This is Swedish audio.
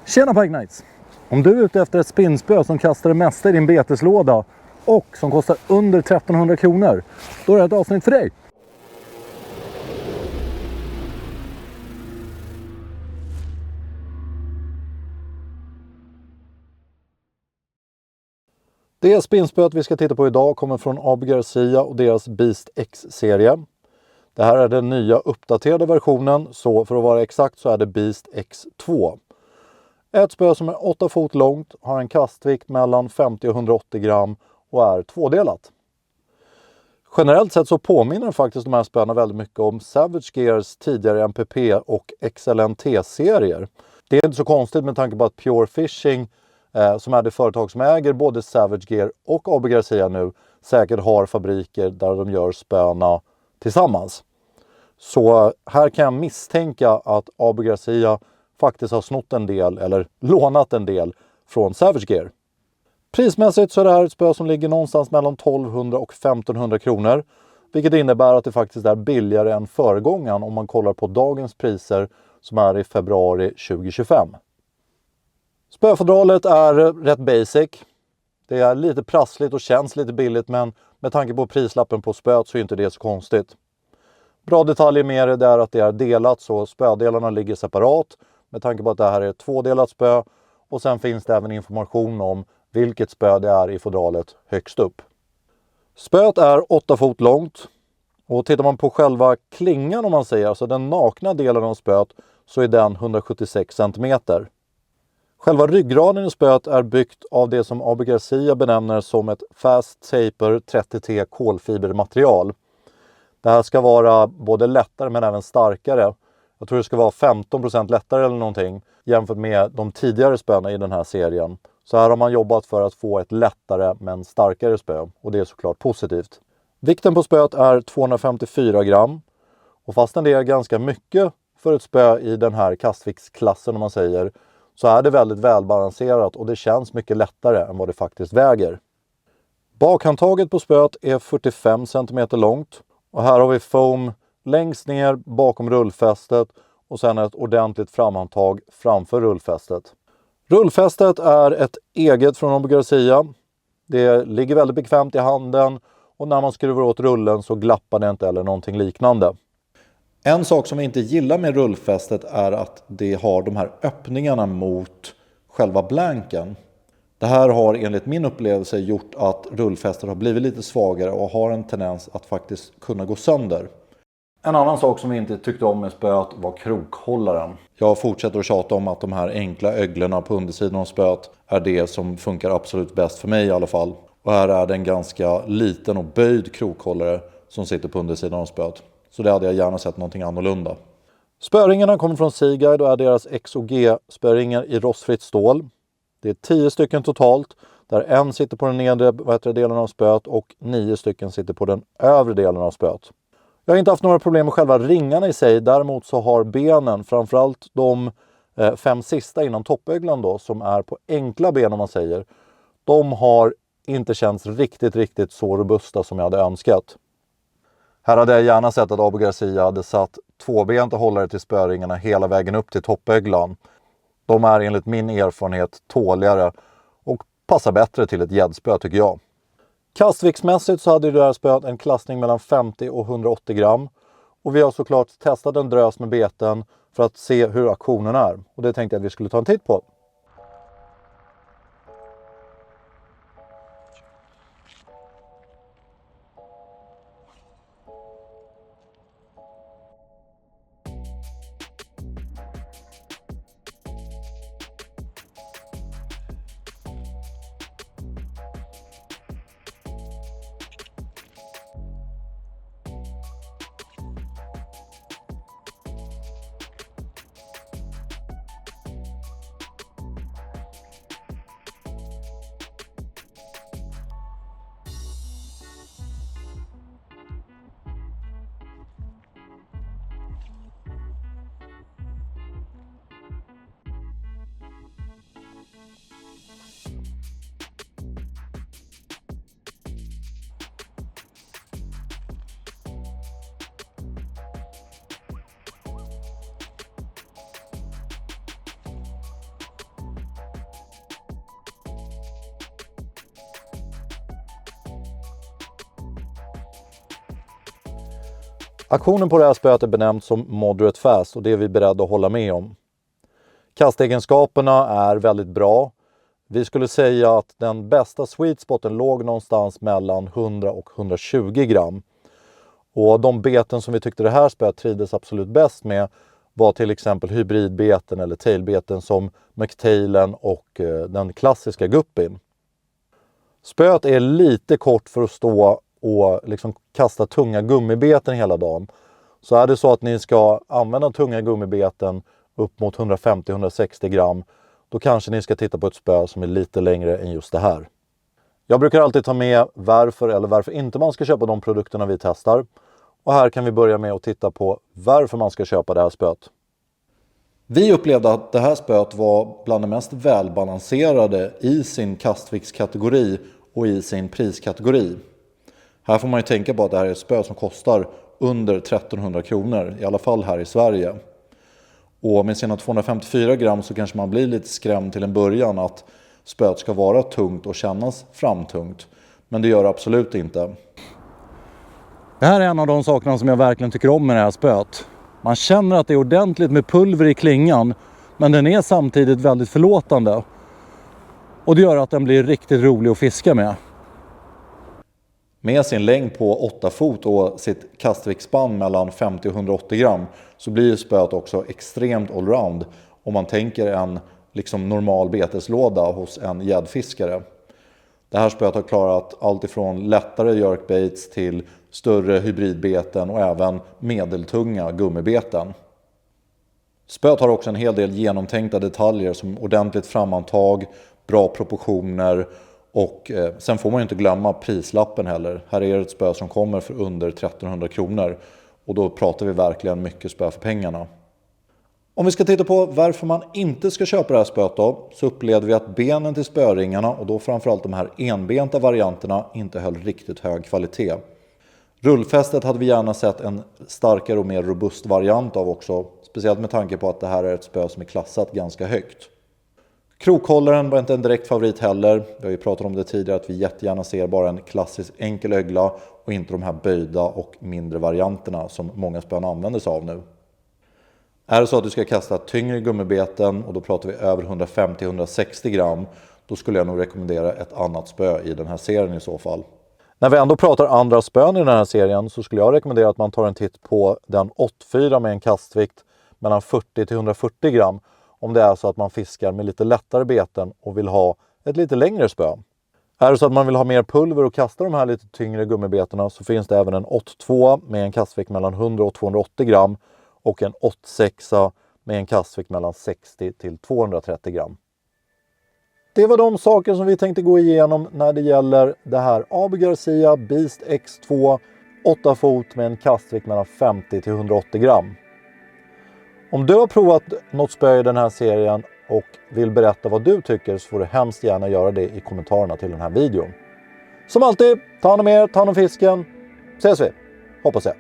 Tjena Pike Knights! Om du är ute efter ett spinnspö som kastar det mesta i din beteslåda och som kostar under 1300 kronor, då är det ett avsnitt för dig. Det spinnspöet vi ska titta på idag kommer från AB Garcia och deras Beast X-serie. Det här är den nya uppdaterade versionen, så för att vara exakt så är det Beast X2. Ett spö som är 8 fot långt, har en kastvikt mellan 50 och 180 gram och är tvådelat. Generellt sett så påminner faktiskt de här spöna väldigt mycket om Savage Gears tidigare MPP och XLNT-serier. Det är inte så konstigt med tanke på att Pure Fishing, som är det företag som äger både Savage Gear och AB Garcia nu, säkert har fabriker där de gör spöna tillsammans. Så här kan jag misstänka att AB Garcia faktiskt har snott en del eller lånat en del från Savage Gear. Prismässigt så är det här ett spö som ligger någonstans mellan 1200 och 1500 kronor. Vilket innebär att det faktiskt är billigare än föregångaren om man kollar på dagens priser som är i februari 2025. Spöfodralet är rätt basic. Det är lite prassligt och känns lite billigt, men med tanke på prislappen på spöet så är inte det så konstigt. Bra detaljer med det är att det är delat, så spödelarna ligger separat med tanke på att det här är ett tvådelat spö, och sen finns det även information om vilket spö det är i fodralet högst upp. Spöet är 8 fot långt, och tittar man på själva klingan om man säger, alltså den nakna delen av spöet, så är den 176 cm. Själva ryggraden i spöet är byggt av det som AB Garcia benämner som ett Fast Taper 30T kolfibermaterial. Det här ska vara både lättare men även starkare. Jag tror det ska vara 15% lättare eller någonting jämfört med de tidigare spöna i den här serien. Så här har man jobbat för att få ett lättare men starkare spö, och det är såklart positivt. Vikten på spöet är 254 gram, och fastän det är ganska mycket för ett spö i den här kastviktsklassen om man säger, så är det väldigt välbalanserat och det känns mycket lättare än vad det faktiskt väger. Bakhandtaget på spöet är 45 cm långt, och här har vi foam längst ner bakom rullfästet och sen ett ordentligt framhandtag framför rullfästet. Rullfästet är ett eget från AB Garcia. Det ligger väldigt bekvämt i handen, och när man skruvar åt rullen så glappar det inte eller någonting liknande. En sak som vi inte gillar med rullfästet är att det har de här öppningarna mot själva blanken. Det här har enligt min upplevelse gjort att rullfästet har blivit lite svagare och har en tendens att faktiskt kunna gå sönder. En annan sak som vi inte tyckte om med spöet var krokhållaren. Jag fortsätter att tjata om att de här enkla öglorna på undersidan av spöet är det som funkar absolut bäst för mig i alla fall. Och här är det en ganska liten och böjd krokhållare som sitter på undersidan av spöet. Så det hade jag gärna sett någonting annorlunda. Spöringarna kommer från Seaguide och är deras XOG-spöringar i rostfritt stål. Det är 10 stycken totalt, där en sitter på den nedre delen av spöet och 9 stycken sitter på den övre delen av spöet. Jag har inte haft några problem med själva ringarna i sig, däremot så har benen, framförallt de 5 sista innan toppöglan då, som är på enkla ben om man säger, de har inte känts riktigt så robusta som jag hade önskat. Här hade jag gärna sett att AB Garcia hade satt tvåbenta hållare till spöringarna hela vägen upp till toppöglan. De är enligt min erfarenhet tåligare och passar bättre till ett gäddspö tycker jag. Kastviktsmässigt så hade det här spöet en klassning mellan 50 och 180 gram. Och vi har såklart testat en drös med beten för att se hur aktionen är. Och det tänkte jag att vi skulle ta en titt på. Aktionen på det här spöet är benämnt som moderate fast och det är vi beredda att hålla med om. Kastegenskaperna är väldigt bra. Vi skulle säga att den bästa sweet spoten låg någonstans mellan 100 och 120 gram. Och de beten som vi tyckte det här spöet trivdes absolut bäst med var till exempel hybridbeten eller tailbeten som McTailen och den klassiska guppin. Spöet är lite kort för att stå och liksom kasta tunga gummibeten hela dagen. Så är det så att ni ska använda tunga gummibeten upp mot 150-160 gram, då kanske ni ska titta på ett spö som är lite längre än just det här. Jag brukar alltid ta med varför eller varför inte man ska köpa de produkterna vi testar. Och här kan vi börja med att titta på varför man ska köpa det här spöet. Vi upplevde att det här spöet var bland de mest välbalanserade i sin kastviktskategori och i sin priskategori. Här får man ju tänka på att det här är ett spö som kostar under 1300 kronor, i alla fall här i Sverige. Och med sina 254 gram så kanske man blir lite skrämd till en början att spöet ska vara tungt och kännas framtungt. Men det gör det absolut inte. Det här är en av de sakerna som jag verkligen tycker om med det här spöet. Man känner att det är ordentligt med pulver i klingan, men den är samtidigt väldigt förlåtande. Och det gör att den blir riktigt rolig att fiska med. Med sin längd på 8 fot och sitt kastviktsspann mellan 50 och 180 gram så blir spöet också extremt allround om man tänker en liksom normal beteslåda hos en gäddfiskare. Det här spöet har klarat allt ifrån lättare jerkbaits till större hybridbeten och även medeltunga gummibeten. Spöet har också en hel del genomtänkta detaljer som ordentligt framantag, bra proportioner och sen får man ju inte glömma prislappen heller. Här är det ett spö som kommer för under 1300 kronor och då pratar vi verkligen mycket spö för pengarna. Om vi ska titta på varför man inte ska köpa det här spöet då, så upplevde vi att benen till spöringarna och då framförallt de här enbenta varianterna inte höll riktigt hög kvalitet. Rullfästet hade vi gärna sett en starkare och mer robust variant av också, speciellt med tanke på att det här är ett spö som är klassat ganska högt. Krokhållaren var inte en direkt favorit heller. Vi har ju pratat om det tidigare att vi jättegärna ser bara en klassisk enkel ögla och inte de här böjda och mindre varianterna som många spön använder sig av nu. Är det så att du ska kasta tyngre gummibeten och då pratar vi över 150-160 gram, då skulle jag nog rekommendera ett annat spö i den här serien i så fall. När vi ändå pratar andra spön i den här serien så skulle jag rekommendera att man tar en titt på den 8-4 med en kastvikt mellan 40-140 gram om det är så att man fiskar med lite lättare beten och vill ha ett lite längre spö. Är det så att man vill ha mer pulver och kasta de här lite tyngre gummibetarna så finns det även en 8-2 med en kastvikt mellan 100 och 280 gram och en 8-6 med en kastvikt mellan 60 till 230 gram. Det var de saker som vi tänkte gå igenom när det gäller det här Abu Garcia Beast X2 8 fot med en kastvikt mellan 50 till 180 gram. Om du har provat något spö i den här serien och vill berätta vad du tycker så får du hemskt gärna göra det i kommentarerna till den här videon. Som alltid, ta hand om er, ta hand om fisken. Ses vi, hoppas jag.